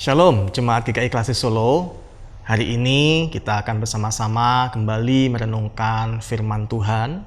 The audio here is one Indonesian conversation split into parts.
Shalom, Jemaat GKI Klasik Solo. Hari ini kita akan bersama-sama kembali merenungkan firman Tuhan.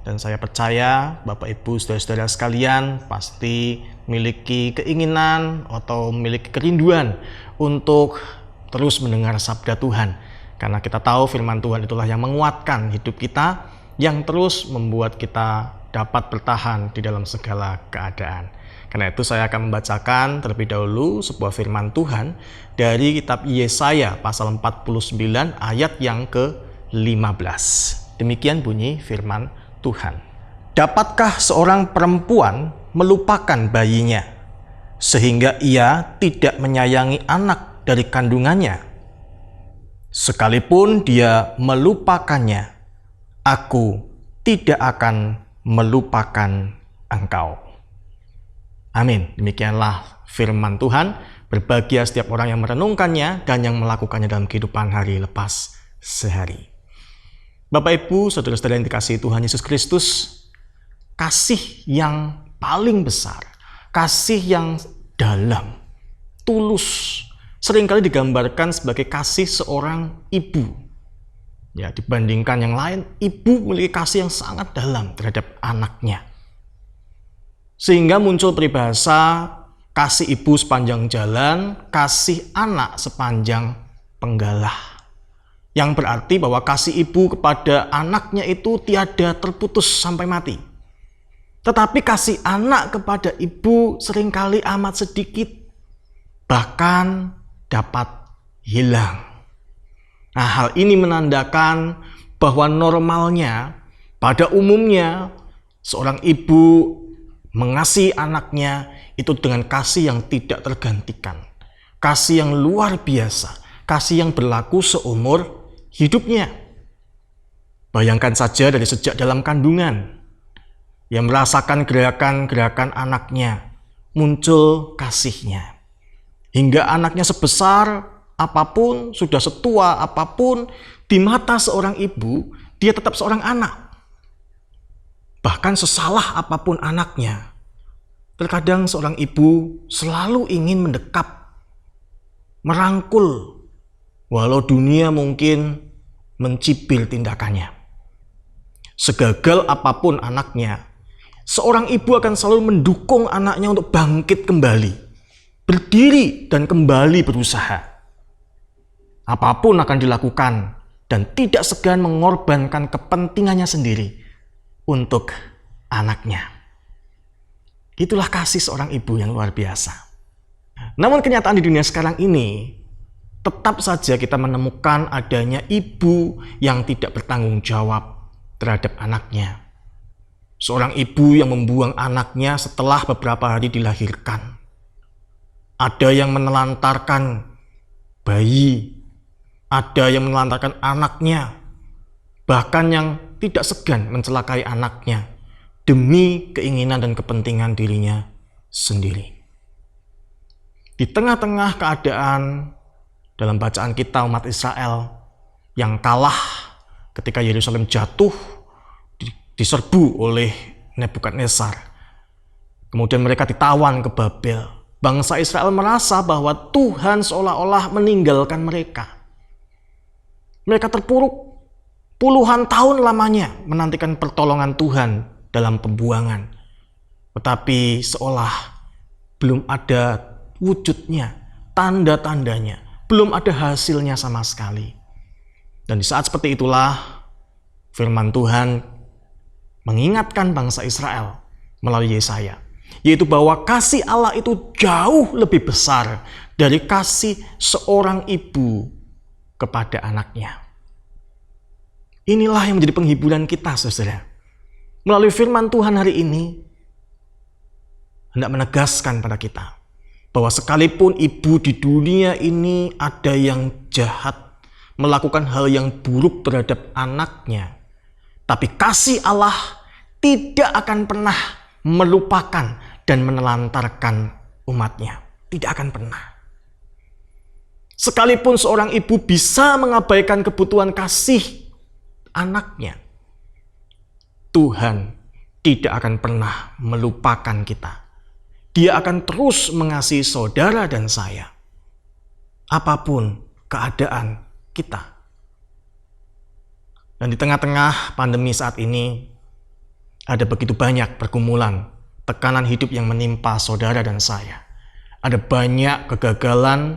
Dan saya percaya Bapak Ibu Saudara-saudara sekalian pasti memiliki keinginan atau memiliki kerinduan untuk terus mendengar sabda Tuhan. Karena kita tahu firman Tuhan itulah yang menguatkan hidup kita, yang terus membuat kita dapat bertahan di dalam segala keadaan. Karena itu saya akan membacakan terlebih dahulu sebuah firman Tuhan dari kitab Yesaya pasal 49 ayat yang ke-15. Demikian bunyi firman Tuhan. Dapatkah seorang perempuan melupakan bayinya sehingga ia tidak menyayangi anak dari kandungannya? Sekalipun dia melupakannya, aku tidak akan melupakan engkau. Amin. Demikianlah firman Tuhan. Berbahagia setiap orang yang merenungkannya dan yang melakukannya dalam kehidupan hari lepas sehari. Bapak Ibu, saudara-saudara yang dikasihi Tuhan Yesus Kristus, kasih yang paling besar, kasih yang dalam, tulus, seringkali digambarkan sebagai kasih seorang ibu. Ya, dibandingkan yang lain, ibu memiliki kasih yang sangat dalam terhadap anaknya. Sehingga muncul peribahasa kasih ibu sepanjang jalan, kasih anak sepanjang penggalah. Yang berarti bahwa kasih ibu kepada anaknya itu tiada terputus sampai mati. Tetapi kasih anak kepada ibu seringkali amat sedikit, bahkan dapat hilang. Nah, hal ini menandakan bahwa normalnya, pada umumnya, seorang ibu mengasihi anaknya itu dengan kasih yang tidak tergantikan, kasih yang luar biasa, kasih yang berlaku seumur hidupnya. Bayangkan saja dari sejak dalam kandungan, yang merasakan gerakan-gerakan anaknya, muncul kasihnya. Hingga anaknya sebesar apapun, sudah setua apapun, di mata seorang ibu, dia tetap seorang anak. Bahkan sesalah apapun anaknya, terkadang seorang ibu selalu ingin mendekap, merangkul, walau dunia mungkin mencibir tindakannya. Segagal apapun anaknya, seorang ibu akan selalu mendukung anaknya untuk bangkit kembali, berdiri dan kembali berusaha. Apapun akan dilakukan dan tidak segan mengorbankan kepentingannya sendiri untuk anaknya. Itulah kasih seorang ibu yang luar biasa. Namun kenyataan di dunia sekarang ini, tetap saja kita menemukan adanya ibu yang tidak bertanggung jawab terhadap anaknya. Seorang ibu yang membuang anaknya setelah beberapa hari dilahirkan. Ada yang menelantarkan bayi, ada yang menelantarkan anaknya, bahkan yang tidak segan mencelakai anaknya demi keinginan dan kepentingan dirinya sendiri. Di tengah-tengah keadaan dalam bacaan kita umat Israel yang kalah ketika Yerusalem jatuh, diserbu oleh Nebukadnezar. Kemudian mereka ditawan ke Babel. Bangsa Israel merasa bahwa Tuhan seolah-olah meninggalkan mereka. Mereka terpuruk. Puluhan tahun lamanya menantikan pertolongan Tuhan dalam pembuangan. Tetapi seolah belum ada wujudnya, tanda-tandanya, belum ada hasilnya sama sekali. Dan di saat seperti itulah firman Tuhan mengingatkan bangsa Israel melalui Yesaya, yaitu bahwa kasih Allah itu jauh lebih besar dari kasih seorang ibu kepada anaknya. Inilah yang menjadi penghiburan kita, saudara. Melalui firman Tuhan hari ini, hendak menegaskan pada kita bahwa sekalipun ibu di dunia ini ada yang jahat, melakukan hal yang buruk terhadap anaknya, tapi kasih Allah tidak akan pernah melupakan dan menelantarkan umatnya. Tidak akan pernah. Sekalipun seorang ibu bisa mengabaikan kebutuhan kasih anaknya, Tuhan tidak akan pernah melupakan kita. Dia akan terus mengasihi saudara dan saya. apapun keadaan kita. Dan di tengah-tengah pandemi saat ini, ada begitu banyak pergumulan, tekanan hidup yang menimpa saudara dan saya. Ada banyak kegagalan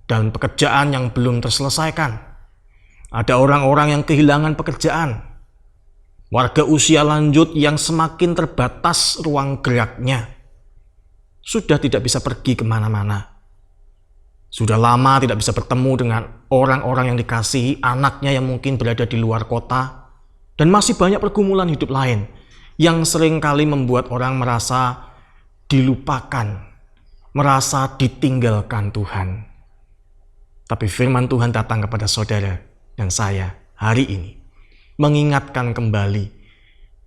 dan pekerjaan yang belum terselesaikan. Ada orang-orang yang kehilangan pekerjaan. Warga usia lanjut yang semakin terbatas ruang geraknya. Sudah tidak bisa pergi kemana-mana. Sudah lama tidak bisa bertemu dengan orang-orang yang dikasihi, anaknya yang mungkin berada di luar kota. Dan masih banyak pergumulan hidup lain yang seringkali membuat orang merasa dilupakan, merasa ditinggalkan Tuhan. Tapi firman Tuhan datang kepada saudara dan saya hari ini, mengingatkan kembali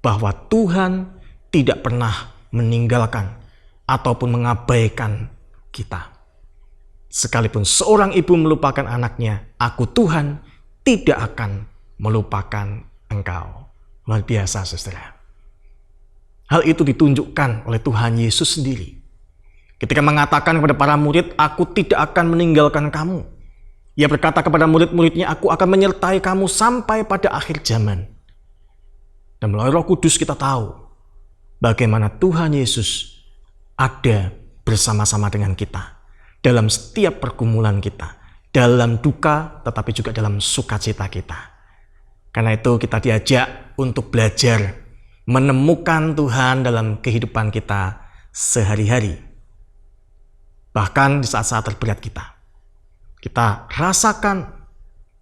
bahwa Tuhan tidak pernah meninggalkan ataupun mengabaikan kita. Sekalipun seorang ibu melupakan anaknya, aku Tuhan tidak akan melupakan engkau. Luar biasa, saudara. Hal itu ditunjukkan oleh Tuhan Yesus sendiri. Ketika mengatakan kepada para murid, aku tidak akan meninggalkan kamu. Ia berkata kepada murid-muridnya, aku akan menyertai kamu sampai pada akhir zaman. Dan melalui Roh Kudus kita tahu bagaimana Tuhan Yesus ada bersama-sama dengan kita dalam setiap pergumulan kita, dalam duka tetapi juga dalam sukacita kita. Karena itu kita diajak untuk belajar menemukan Tuhan dalam kehidupan kita sehari-hari. Bahkan di saat-saat terberat kita. Kita rasakan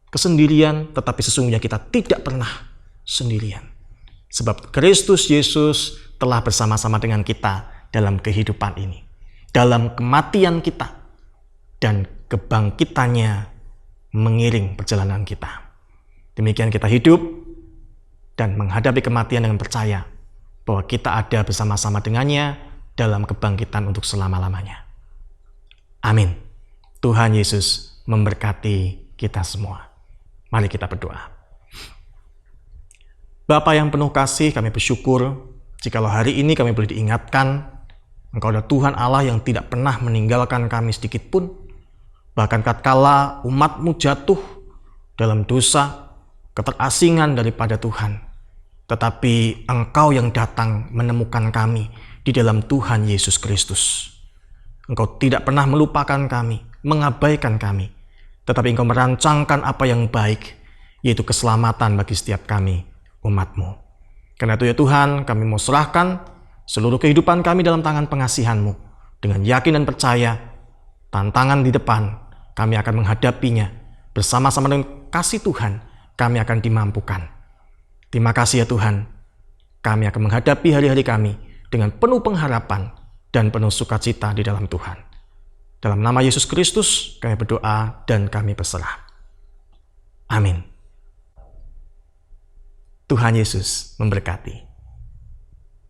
kesendirian, tetapi sesungguhnya kita tidak pernah sendirian. Sebab Kristus Yesus telah bersama-sama dengan kita dalam kehidupan ini. Dalam kematian kita dan kebangkitannya mengiring perjalanan kita. Demikian kita hidup dan menghadapi kematian dengan percaya bahwa kita ada bersama-sama dengannya dalam kebangkitan untuk selama-lamanya. Amin. Tuhan Yesus memberkati kita semua. Mari kita berdoa. Bapa yang penuh kasih, kami bersyukur jikalau hari ini kami boleh diingatkan Engkau adalah Tuhan Allah yang tidak pernah meninggalkan kami sedikit pun. Bahkan tatkala umat-Mu jatuh dalam dosa, keterasingan daripada Tuhan. Tetapi Engkau yang datang menemukan kami di dalam Tuhan Yesus Kristus. Engkau tidak pernah melupakan kami, mengabaikan kami. Tetapi Engkau merancangkan apa yang baik, yaitu keselamatan bagi setiap kami, umat-Mu. Karena itu ya Tuhan, kami mau serahkan seluruh kehidupan kami dalam tangan pengasihan-Mu. Dengan yakin dan percaya, tantangan di depan, kami akan menghadapinya. Bersama-sama dengan kasih Tuhan, kami akan dimampukan. Terima kasih ya Tuhan, kami akan menghadapi hari-hari kami dengan penuh pengharapan dan penuh sukacita di dalam Tuhan. Dalam nama Yesus Kristus, kami berdoa dan kami berserah. Amin. Tuhan Yesus memberkati.